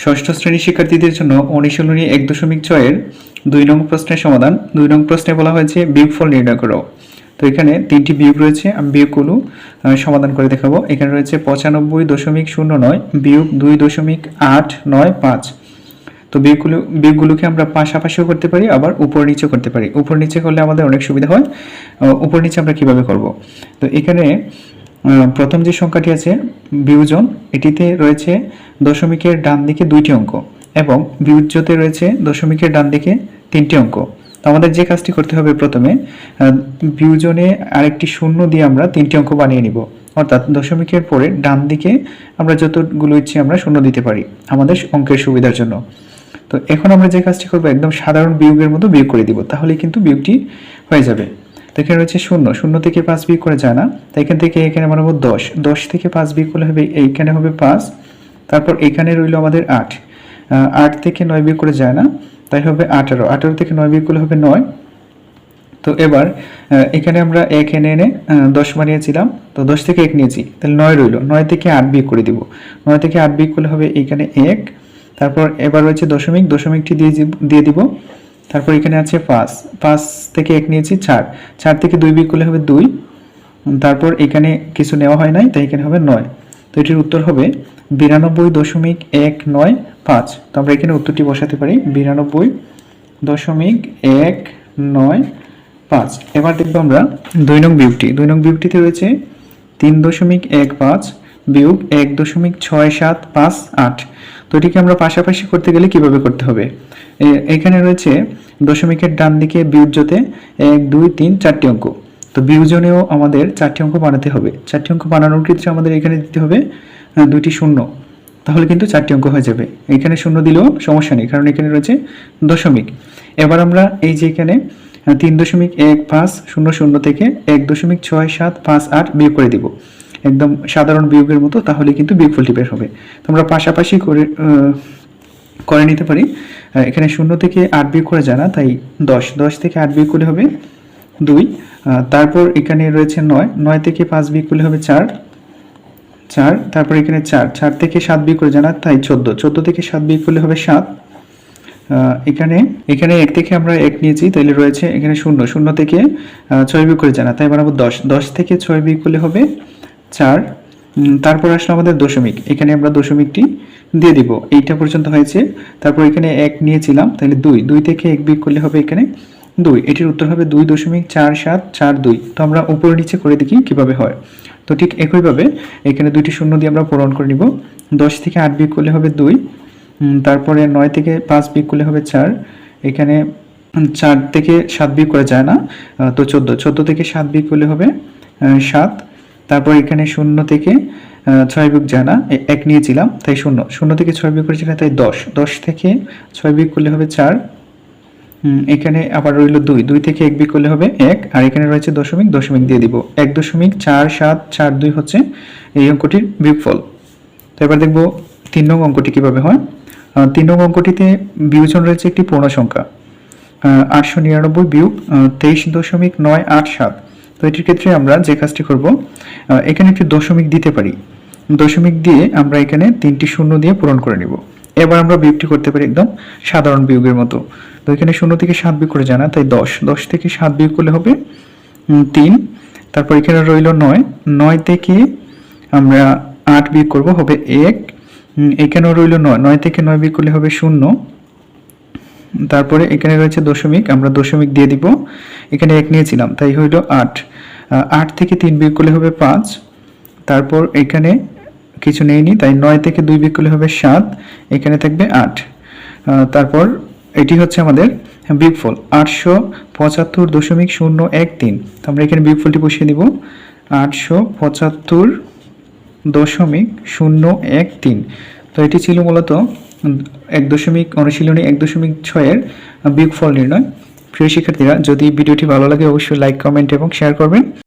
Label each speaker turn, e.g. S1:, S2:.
S1: ষষ্ঠ শ্রেণীর শিক্ষার্থীদের জন্য অনুশীলনী 1.6 এর 2 নং প্রশ্নের সমাধান। 2 নং প্রশ্নে বলা হয়েছে বিয়োগফল নির্ণয় করো। তো এখানে তিনটি বিয়োগ রয়েছে, আমি বিয়োগগুলো সমাধান করে দেখাবো। এখানে রয়েছে 95.09 বিয়োগ 2.895। তো বিয়োগগুলোকে আমরা পাশাপাশিও করতে পারি, আবার উপর নিচে করতে পারি। উপর নিচে করলে আমাদের অনেক সুবিধা হয়। উপর নিচে আমরা কিভাবে করব? তো এখানে প্রথম যে সংখ্যাটি আছে বিয়োজন, এটিতে রয়েছে দশমিকের ডান দিকে 2টি অঙ্ক এবং বিয়োজ্যতে রয়েছে দশমিকের ডান দিকে 3টি অঙ্ক। তো আমাদের যে কাজটি করতে হবে, প্রথমে বিয়োজনে আরেকটি শূন্য দিয়ে আমরা 3টি অঙ্ক বানিয়ে নিব, অর্থাৎ দশমিকের পরে ডান দিকে আমরা যতগুলো ইচ্ছে আমরা শূন্য দিতে পারি আমাদের অঙ্কের সুবিধার জন্য। তো এখন আমরা যে কাজটি করব, একদম সাধারণ বিয়োগের মতো বিয়োগ করে দিব, তাহলে কিন্তু বিয়োগটি হয়ে যাবে। তো এখানে রয়েছে শূন্য, শূন্য থেকে 5 বিয়োগ করা যায় না, তো এখান থেকে এখানে বানাবো 10, 10 থেকে 5 বিয়োগ করলে হবে এইখানে হবে 5, তারপর এখানে রইল আমাদের 8, 8 থেকে 9 বিয়োগ করে যায় না, তাই হবে 18, 18 থেকে 9 বিয়োগ করলে হবে 9। তো এবার এখানে আমরা 1 এনে 10 বানিয়েছিলাম, তো 10 থেকে 1 নিয়েছি, তাহলে 9 রইল, 9 থেকে 8 বিয়োগ করে দিব, 9 থেকে 8 বিয়োগ করলে হবে এইখানে 1, তারপর এবার রয়েছে দশমিক, দশমিকটি দিয়ে দিব, তারপর এখানে আছে 5, 5 থেকে 1 নিয়েছি 4, 4 থেকে 2 বিয়োগ করলে হবে 2, তারপর এখানে কিছু নেওয়া হয় নাই, তাই এখানে হবে 9। তো এটির উত্তর হবে 92.195। তো আমরা এখানে উত্তরটি বসাতে পারি 92.195। এবার দেখবো আমরা 2 নং বিয়োগটি। 2 নং বিয়োগটিতে রয়েছে 3.15 বিয়োগ 1.6758। তো এটিকে আমরা পাশাপাশি করতে গেলে কিভাবে করতে হবে? এখানে রয়েছে দশমিকের ডান দিকে বিয়োজ্যতে 1, 2, 3, 4টি অঙ্ক। তো বিয়োজনেও আমাদের 4টি অঙ্ক বানাতে হবে। 4টি অঙ্ক বানানোর ক্ষেত্রে আমাদের এখানে দিতে হবে 2টি শূন্য, তাহলে কিন্তু 4টি অঙ্ক হয়ে যাবে। এখানে শূন্য দিলেও সমস্যা নেই, কারণ এখানে রয়েছে দশমিক। এবার আমরা এই যে এখানে 3.1500 থেকে 1.6758 বিয়োগ করে দিব, একদম সাধারণ বিয়োগের মতো, তাহলে কিন্তু বিয়োগফলটি বের হবে। তোমরা পাশাপাশি করে নিতে পারি। এখানে 0 থেকে 8 বিয়োগ করা যায় না, তাই 10, 10 থেকে 8 বিয়োগ করলে হবে 2, তারপর এখানে রয়েছে 9, 9 থেকে 5 বিয়োগ করলে হবে 4, 4, তারপর এখানে 4, 4 থেকে 7 বিয়োগ করে যায় না, তাই 14, 14 থেকে 7 বিয়োগ করলে হবে 7। এখানে 1 থেকে আমরা 1 নিয়েছি, তাহলে রয়েছে এখানে 0, 0 থেকে 6 বিয়োগ করে যায় না, তাই বানাবো 10, 10 থেকে 6 বিয়োগ করলে হবে 4। তারপর আসলে আমাদের দশমিক, এখানে আমরা দশমিকটি দিয়ে দিব, এইটা পর্যন্ত হয়েছে। তারপর এখানে 1 নিয়েছিলাম, তাহলে 2, 2 থেকে 1 বিয়োগ করলে হবে এখানে 2, এটির উত্তর হবে 2.4742। তো আমরা উপর নিচে করে দেখি কিভাবে হয়। তো ঠিক একইভাবে এখানে 2টি শূন্য দিয়ে আমরা পূরণ করে নিব। 10 থেকে 8 বিয়োগ করলে হবে 2, তারপরে 9 থেকে 5 বিয়োগ করলে হবে 4, এখানে 4 থেকে 7 বিয়োগ করা যায় না, তো 14, 14 থেকে 7 বিয়োগ করলে হবে 7, তারপর এখানে 0 থেকে 6 বিয়োগ যায় না, 1 নিয়েছিলাম, তাই 0, 0 থেকে 6 বিয়োগ করেছিলাম, তাই 10, 10 থেকে 6 বিয়োগ করলে হবে 4, এখানে আবার রইল 2, 2 থেকে 1 বিয়োগ করলে হবে 1, আর এখানে রয়েছে দশমিক, দশমিক দিয়ে দিব, 1.4742 হচ্ছে এই অঙ্কটির বিয়োগফল। তো এবার দেখব 3 নং অঙ্কটি কিভাবে হয়। 3 নং অঙ্কটিতে বিয়োজন রয়েছে একটি পূর্ণ সংখ্যা 899 বিয়োগ 23.987। তো এটির ক্ষেত্রে আমরা যে কাজটি করব, এখানে একটি দশমিক দিতে পারি, দশমিক দিয়ে আমরা এখানে 3টি শূন্য দিয়ে পূরণ করে নিব। এবার আমরা বিয়োগটি করতে পারি একদম সাধারণ বিয়োগের মতো। তো এখানে 0 থেকে 7 বিয়োগ করে যায় না, তাই 10, 10 থেকে 7 বিয়োগ করলে হবে 3, তারপর এখানে রইল 9, 9 থেকে আমরা 8 বিয়োগ করব, হবে 1, এখানেও রইল 9, 9 থেকে 9 বিয়োগ করলে হবে 0, তারপরে এখানে রয়েছে দশমিক, আমরা দশমিক দিয়ে দিব, এখানে 1 নিয়েছিলাম, তাই হইল 8, 8 থেকে 3 বিয়োগ করলে হবে 5, তারপর এখানে কিছু নেইনি, তাই 9 থেকে 2 বিয়োগ করলে হবে 7, এখানে থাকবে 8, তারপর এটি হচ্ছে আমাদের বিয়োগফল 875.013। তো আমরা এখানে বিয়োগফলটি বসিয়ে দিব 875.013। তো এটি ছিল মূলত অনুশীলনী 1.6 এর বিয়োগফল নির্ণয়। প্রিয় শিক্ষার্থীরা, যদি ভিডিওটি ভালো লাগে অবশ্যই লাইক, কমেন্ট এবং শেয়ার করবেন।